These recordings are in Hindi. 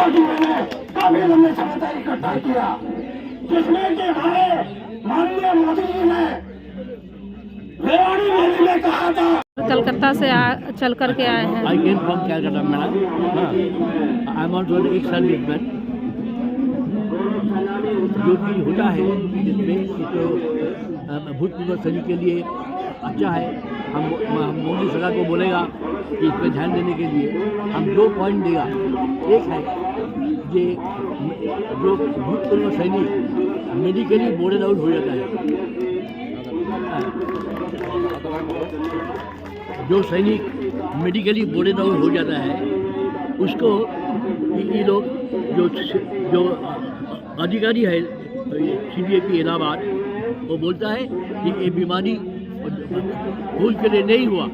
उसको भी मैंने काफी लंबे समय तक इकट्ठा किया, जिसमें कि हमारे माननीय मोदी जी ने रेवाड़ी रैली में कहा था। कलकत्ता से चल करके आए हैं। I came from Calcutta, madam. I'm also an ex-serviceman. जो चीज़ होता है जिसमें तो भूतपूर्व सैनिक के लिए अच्छा है। हम मोदी सरकार को बोलेगा कि इस पर ध्यान देने के लिए हम 2 पॉइंट देगा। एक है कि जो भूतपूर्व सैनिक मेडिकली बोर्डेड आउट हो जाता है, जो सैनिक मेडिकली बोर्डेड आउट हो जाता है उसको ये लोग जो अधिकारी है CBAP इलाहाबाद, वो बोलता है कि ये बीमारी भूल के लिए नहीं हुआ,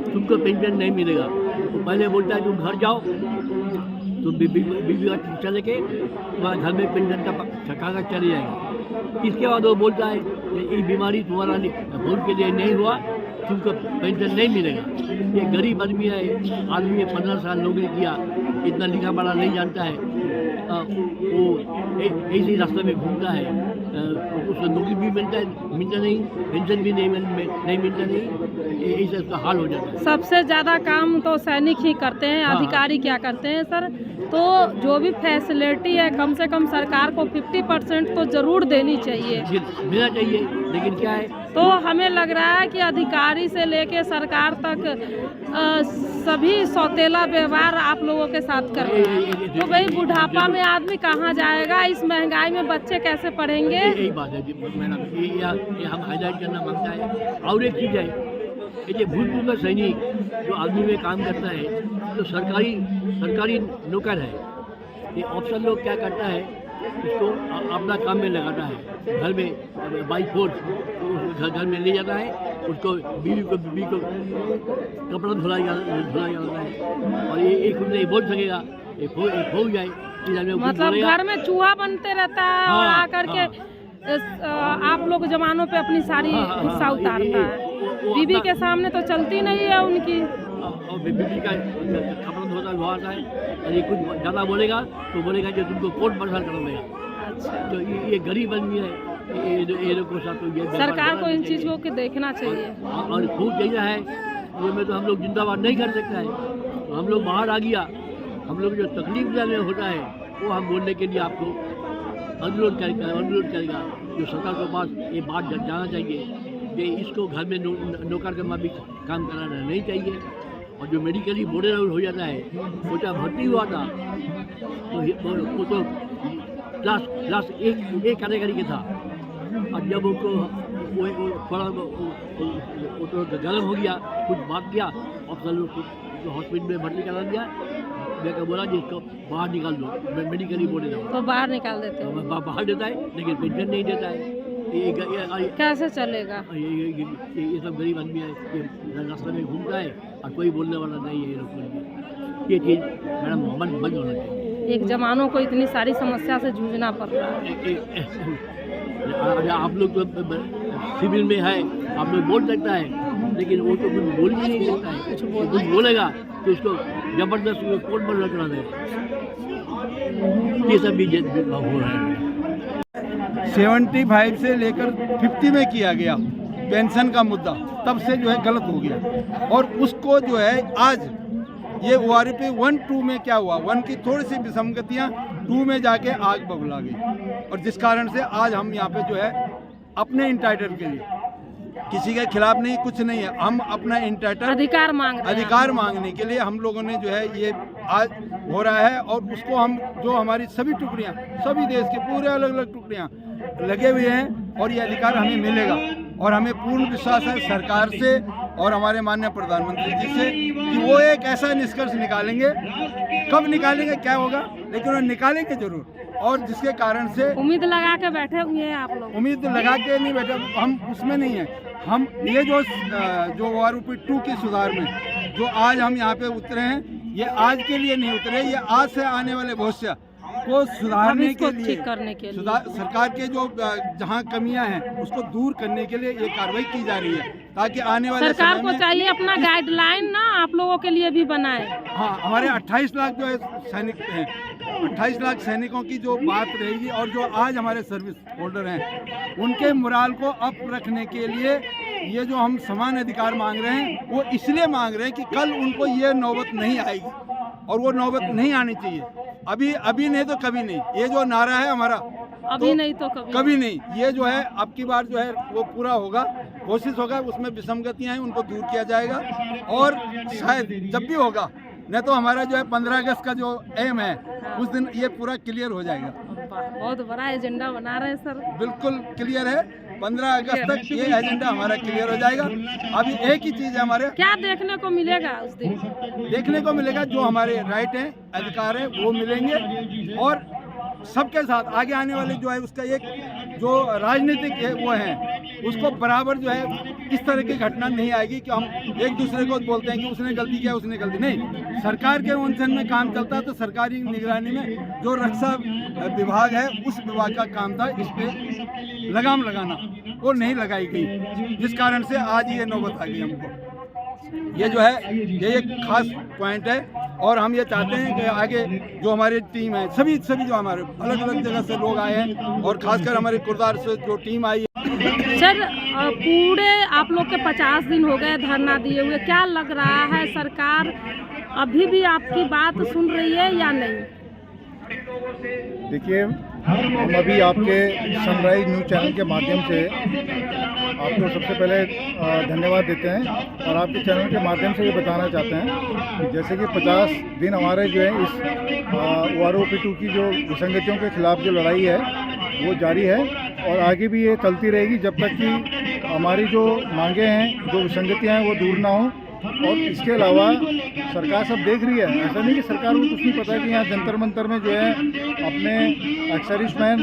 तुमको पेंशन नहीं मिलेगा। तो पहले बोलता है तुम घर जाओ, तुम बीबी का शिक्षा लेके तुम्हारे घर में पेंशन का कागज चले जाएगा। इसके बाद वो बोलता है कि ये बीमारी तुम्हारा भूल के लिए नहीं हुआ, तुमको पेंशन नहीं मिलेगा। ये गरीब आदमी है, आदमी ने 15 साल नौकरी किया, इतना लिखा पढ़ा नहीं जानता है, वो ऐसे रास्ते में घूमता है, उसको नौकरी भी मिलता नहीं, पेंशन भी नहीं मिलता नहीं, ऐसे उसका हाल हो जाता है। सबसे ज़्यादा काम तो सैनिक ही करते हैं। हाँ। अधिकारी क्या करते हैं सर? तो जो भी फैसिलिटी है कम से कम सरकार को 50% तो ज़रूर देनी चाहिए, मिलना चाहिए। लेकिन क्या है, तो हमें लग रहा है कि अधिकारी से लेके सरकार तक सभी सौतेला व्यवहार आप लोगों के साथ कर रहे हैं। तो भाई बुढ़ापा में आदमी कहाँ जाएगा? इस महंगाई में बच्चे कैसे पढ़ेंगे? यही बात है मैडम, ये हम हाईलाइट करना मांगता है। और एक चीज़ है, ये भूतपूर्व सैनिक जो आर्मी में काम करता है, जो सरकारी नौकर है, ये ऑप्शन लोग क्या करता है, उसको अपना काम में लगाता है, घर में बाई फोर्स घर में ले जाता है, उसको बीवी को कपड़ा धुलाई जाता है। और ये खुद नहीं बोल सकेगा, ये खो जाए, मतलब घर में चूहा बनते रहता है और आकर के आप लोग जवानों पे अपनी सारी हिस्सा उतारता है। बीबी के सामने तो चलती नहीं है उनकी, और बीबी का कपड़ा धोता है, और ये कुछ ज़्यादा बोलेगा तो बोलेगा कि तुमको कोर्ट बर्खास्त कर देगा। अच्छा, तो ये गरीब आदमी है, ये लोग को साथ तो ये सरकार को इन चीज़ों को देखना चाहिए। और खूब चाहिए है, ये में तो हम लोग जिंदाबाद नहीं कर सकता है। तो हम लोग बाहर आ गया, हम लोग जो तकलीफ जाने होता है वो हम बोलने के लिए आपको अनुरोध करेगा जो सरकार के पास ये बात जाना चाहिए कि इसको घर में नौकर के मुताबिक काम कराना नहीं चाहिए। और जो मेडिकली बोर्डेड आउट हो जाता है, वो चाहे भर्ती हुआ था तो वो तो क्लास एक कैटेगरी के था, और जब उनको वो थोड़ा वो तो गर्म हो गया, कुछ बात किया और तो हॉस्पिटल में भर्ती करा दिया, मैं बोला जी इसको बाहर निकाल दो, मेडिकली बोर्डेड आउट। तो बाहर निकाल देते हैं, बाहर देता है लेकिन पेंशन नहीं देता है। कैसे चलेगा? ये सब गरीब आदमी है, ये रास्ते में घूमता है और कोई बोलने वाला नहीं है। ये लोग ये चीज़ मैडम बंद होना चाहिए। एक जवानों को इतनी सारी समस्या से जूझना पड़ रहा है। आप लोग तो सिविल में है, आप लोग बोल सकता है, लेकिन वो तो कुछ बोल भी नहीं सकता है। कुछ बोलेगा तो उसको जबरदस्त कोर्ट पर रखना देगा। ये सब भी हो रहा है। 75 से लेकर 50 में किया गया पेंशन का मुद्दा, तब से जो है गलत हो गया। और उसको जो है आज ये ORP 1-2 में क्या हुआ, 1 की थोड़ी सी विसंगतियाँ 2 में जाके आग बबुला गई, और जिस कारण से आज हम यहाँ पे जो है अपने इंटाइटल के लिए, किसी के खिलाफ नहीं, कुछ नहीं है, हम अपना इंटाइटल अधिकार मांगने के लिए हम लोगों ने जो है ये आज हो रहा है। और उसको हम जो हमारी सभी टुकड़ियाँ, सभी देश के पूरे अलग अलग टुकड़ियाँ लगे हुए हैं, और ये अधिकार हमें मिलेगा। और हमें पूर्ण विश्वास है सरकार से और हमारे माननीय प्रधानमंत्री जी से कि वो एक ऐसा निष्कर्ष निकालेंगे, कब निकालेंगे क्या होगा, लेकिन वो निकालेंगे जरूर। और जिसके कारण से उम्मीद लगा के बैठे हुए हैं आप लोग? उम्मीद लगा के नहीं बैठे, हम उसमें नहीं है। हम ये जो ORP 2 की सुधार में जो आज हम यहाँ पे उतरे हैं, ये आज के लिए नहीं उतरे, ये आज से आने वाले भविष्य को सुधारने इसको के लिए, ठीक करने के लिए। सरकार के जो जहाँ कमियां हैं उसको दूर करने के लिए ये कार्रवाई की जा रही है, ताकि आने वाले सरकार समय को में चाहिए अपना गाइडलाइन ना आप लोगों के लिए भी बनाए। हाँ, हमारे 28 लाख जो है सैनिक हैं, 28 लाख सैनिकों की जो बात रहेगी और जो आज हमारे सर्विस होल्डर हैं उनके मोराल को अप रखने के लिए ये जो हम समान अधिकार मांग रहे हैं वो इसलिए मांग रहे हैं कि कल उनको ये नौबत नहीं आएगी और वो नौबत नहीं आनी चाहिए। अभी नहीं तो कभी नहीं, ये जो नारा है हमारा अभी नहीं तो कभी नहीं, ये जो है अब की बार जो है वो पूरा होगा, कोशिश होगा, उसमें विसंगतियां हैं उनको दूर किया जाएगा और शायद जब भी होगा नहीं तो हमारा जो है 15 अगस्त का जो एम है उस दिन ये पूरा क्लियर हो जाएगा। बहुत बड़ा एजेंडा बना रहे हैं सर। बिल्कुल क्लियर है, 15 अगस्त तक ये एजेंडा हमारा क्लियर हो जाएगा। अभी एक ही चीज़ है हमारे, क्या देखने को मिलेगा उस दिन? देखने को मिलेगा जो हमारे राइट हैं, अधिकार हैं वो मिलेंगे और सबके साथ आगे आने वाले जो है उसका एक जो राजनीतिक है वो है उसको बराबर जो है इस तरह की घटना नहीं आएगी कि हम एक दूसरे को बोलते हैं कि उसने गलती किया उसने गलती नहीं। सरकार के अनशन में काम चलता है तो सरकारी निगरानी में जो रक्षा विभाग है उस विभाग का काम था इस पे लगाम लगाना, वो नहीं लगाई गई, जिस कारण से आज ये नौबत आ गई हमको। ये जो है ये एक खास पॉइंट है और हम ये चाहते हैं कि आगे जो हमारी टीम है सभी जो हमारे अलग अलग जगह से लोग आए हैं और खासकर हमारे कुर्दार से जो टीम आई है। सर पूरे आप लोग के 50 दिन हो गए धरना दिए हुए, क्या लग रहा है सरकार अभी भी आपकी बात सुन रही है या नहीं? देखिए, हम अभी आपके सनराइज न्यूज़ चैनल के माध्यम से आपको सबसे पहले धन्यवाद देते हैं और आपके चैनल के माध्यम से ये बताना चाहते हैं कि जैसे कि 50 दिन हमारे जो है इस OROP2 की जो विसंगतियों के खिलाफ जो लड़ाई है वो जारी है और आगे भी ये चलती रहेगी जब तक कि हमारी जो मांगे हैं, जो विसंगतियाँ हैं वो दूर ना हो। और इसके अलावा सरकार सब देख रही है, ऐसा नहीं कि सरकार को कुछ नहीं पता है कि यहाँ जंतर मंतर में जो है अपने एक्सर्विसमैन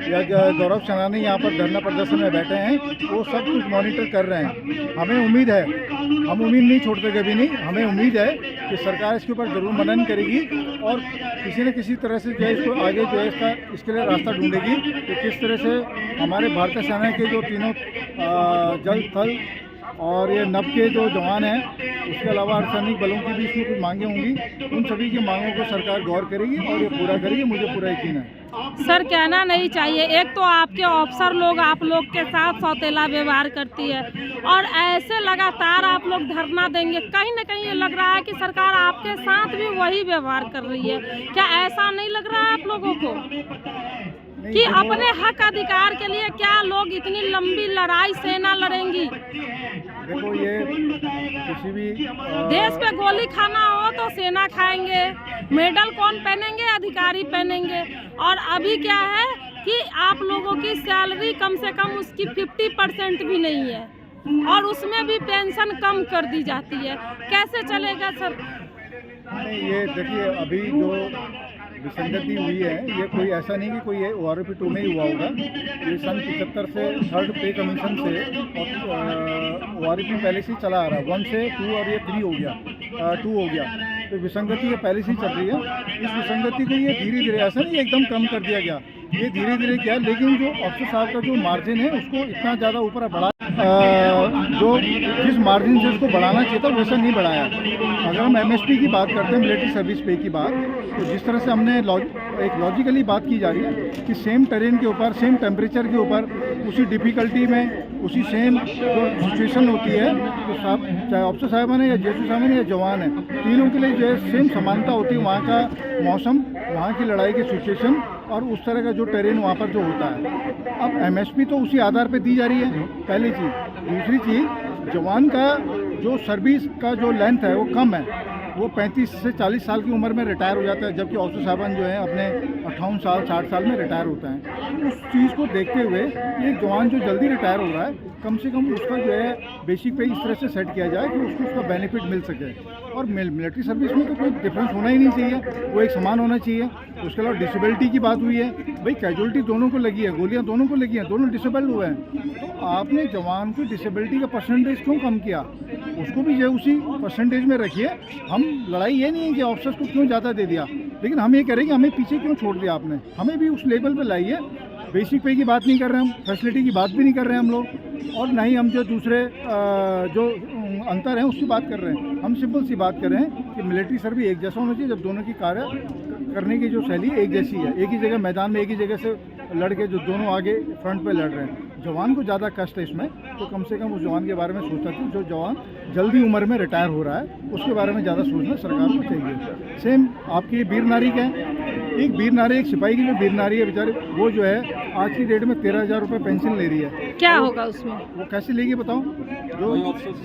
या गौरव सेनानी यहाँ पर धरना प्रदर्शन में बैठे हैं, वो सब कुछ मॉनिटर कर रहे हैं। हमें उम्मीद है, हम उम्मीद नहीं छोड़ते कभी नहीं, हमें उम्मीद है कि सरकार इसके ऊपर ज़रूर मनन करेगी और किसी न किसी तरह से जो है इसको आगे जो है इसके लिए रास्ता ढूंढेगी कि किस तरह से हमारे भारतीय सेना के जो तीनों जल, थल और ये नभ के जो जवान हैं, उसके अलावा अर्धसैनिक बलों की भी इसमें कुछ मांगे होंगी, उन सभी की मांगों को सरकार गौर करेगी और ये पूरा करेगी, मुझे पूरा यकीन है। सर कहना नहीं चाहिए, एक तो आपके ऑफिसर लोग आप लोग के साथ सौतेला व्यवहार करती है और ऐसे लगातार आप लोग धरना देंगे, कहीं ना कहीं ये लग रहा है कि सरकार आपके साथ भी वही व्यवहार कर रही है। क्या ऐसा नहीं लग रहा है आप लोगों को कि अपने हक अधिकार के लिए क्या लोग इतनी लंबी लड़ाई सेना लड़ेंगी? देखो, ये किसी भी देश पे गोली खाना हो तो सेना खाएंगे, मेडल कौन पहनेंगे? अधिकारी पहनेंगे। और अभी क्या है कि आप लोगों की सैलरी कम से कम उसकी 50% भी नहीं है और उसमें भी पेंशन कम कर दी जाती है, कैसे चलेगा सर? नहीं, ये देखिए, अभी जो विसंगति हुई है ये कोई ऐसा नहीं कि कोई ये OROP2 में ही हुआ होगा। ये सन 75 से 3rd पे कमीशन से और OROP पहले से ही चला आ रहा है, 1 से 2 और ये 3 हो गया, 2 हो गया, तो विसंगति ये पहले से ही चल रही है। इस विसंगति को ये धीरे धीरे, ऐसा नहीं एकदम कम कर दिया गया, ये धीरे धीरे किया, लेकिन जो ऑफिसर साहब का जो मार्जिन है उसको इतना ज़्यादा ऊपर बढ़ा, जो जिस मार्जिन से उसको बढ़ाना चाहिए था वैसा नहीं बढ़ाया। अगर हम MSP की बात करते हैं, मिलिट्री सर्विस पे की बात, तो जिस तरह से हमने एक लॉजिकली बात की जा रही है कि सेम टेरेन के ऊपर, सेम टेम्परेचर के ऊपर, उसी डिफ़िकल्टी में, उसी सेम जो सिचुएशन होती है, तो साहब चाहे ऑफिसर साहबान है या JSU साहबान है या जवान है, तीनों के लिए जो है सेम समानता होती है। वहाँ का मौसम, वहाँ की लड़ाई की सिचुएशन और उस तरह का जो टेरेन वहाँ पर जो होता है। अब MSP तो उसी आधार पे दी जा रही है, पहली चीज़। दूसरी चीज़, जवान का जो सर्विस का जो लेंथ है वो कम है, वो 35 से 40 साल की उम्र में रिटायर हो जाता है, जबकि ऑफिसर साहबान जो है अपने 58 साल 60 साल में रिटायर होता है। उस चीज़ को देखते हुए ये जवान जो जल्दी रिटायर हो रहा है, कम से कम उसका जो है बेसिक पे इस तरह से सेट किया जाए कि उसको उसका बेनिफिट मिल सके। और मिलिट्री सर्विस में तो कोई डिफरेंस होना ही नहीं चाहिए, वो एक समान होना चाहिए। उसके अलावा डिसेबिलिटी की बात हुई है, भाई कैजुअलिटी दोनों को लगी है, गोलियां दोनों को लगी हैं, दोनों डिसेबल्ड हुए हैं, तो आपने जवान को डिसेबिलिटी का परसेंटेज क्यों कम किया? उसको भी जो उसी परसेंटेज में रखिए। हम लड़ाई ये नहीं है कि ऑफिसर्स को क्यों ज़्यादा दे दिया, लेकिन हम ये कह रहे हैं कि हमें पीछे क्यों छोड़ दिया आपने, हमें भी उस लेवल पे लाइए। बेसिक पे की बात नहीं कर रहे हम, फैसिलिटी की बात भी नहीं कर रहे हैं हम लोग, और ना ही हम जो दूसरे जो अंतर हैं उसकी बात कर रहे हैं। हम सिंपल सी बात कर रहे हैं कि मिलिट्री सर्विस एक जैसा होना चाहिए, जब दोनों की कार्य करने की जो शैली एक जैसी है, एक ही जगह मैदान में एक ही जगह से लड़के जो दोनों आगे फ्रंट पे लड़ रहे हैं। जवान को ज़्यादा कष्ट है इसमें, तो कम से कम उस जवान के बारे में सोचना चाहिए जो जवान जल्दी उम्र में रिटायर हो रहा है, उसके बारे में ज़्यादा सोचना सरकार को चाहिए। सेम आपकी वीर नारी का है, एक वीर नारी, एक सिपाही की जो वीर नारी है बेचारे, वो जो है आज की डेट में 13,000 रुपये पेंशन ले रही है। क्या होगा उसमें? वो कैसे लेगी बताओ?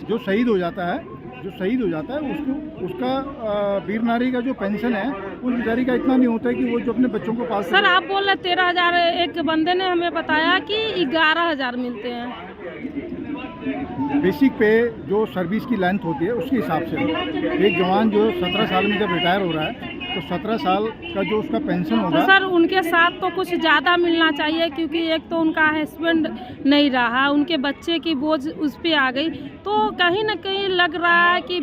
जो शहीद हो जाता है, जो शहीद हो जाता है उसको, उसका वीर नारी का जो पेंशन है उस बेचारी का इतना नहीं होता है कि वो जो अपने बच्चों को पास। सर आप बोल रहे 13,000, एक बंदे ने हमें बताया कि 11,000 मिलते हैं। बेसिक पे जो सर्विस की लेंथ होती है उसके हिसाब से एक जवान जो 17 साल में जब रिटायर हो रहा है तो 17 साल का जो उसका पेंशन होगा। तो सर उनके साथ तो कुछ ज़्यादा मिलना चाहिए, क्योंकि एक तो उनका हस्बैंड नहीं रहा, उनके बच्चे की बोझ उस पर आ गई, तो कहीं ना कहीं लग रहा है कि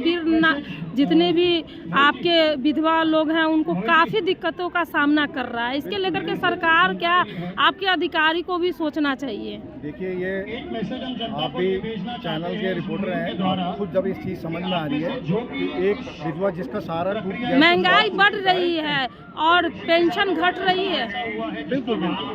जितने भी आपके विधवा लोग हैं उनको काफ़ी दिक्कतों का सामना कर रहा है। इसके लेकर के सरकार क्या आपके अधिकारी को भी सोचना चाहिए? देखिए, ये आप भी चैनल के रिपोर्टर हैं, आप खुद जब इस चीज़ समझ में आ रही है कि एक विधवा जिसका सारा टूट गया, महंगाई बढ़ रही है और पेंशन घट रही है। बिल्कुल बिल्कुल,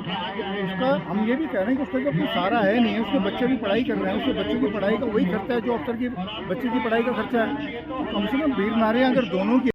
उसका हम ये भी कह रहे हैं कि उसका जब सारा है नहीं है, उसके बच्चे भी पढ़ाई कर रहे हैं, उसके बच्चे की पढ़ाई का वही खर्चा है जो अफसर की बच्चे की पढ़ाई का खर्चा है। तो कम से कम वीर नारियाँ अगर दोनों की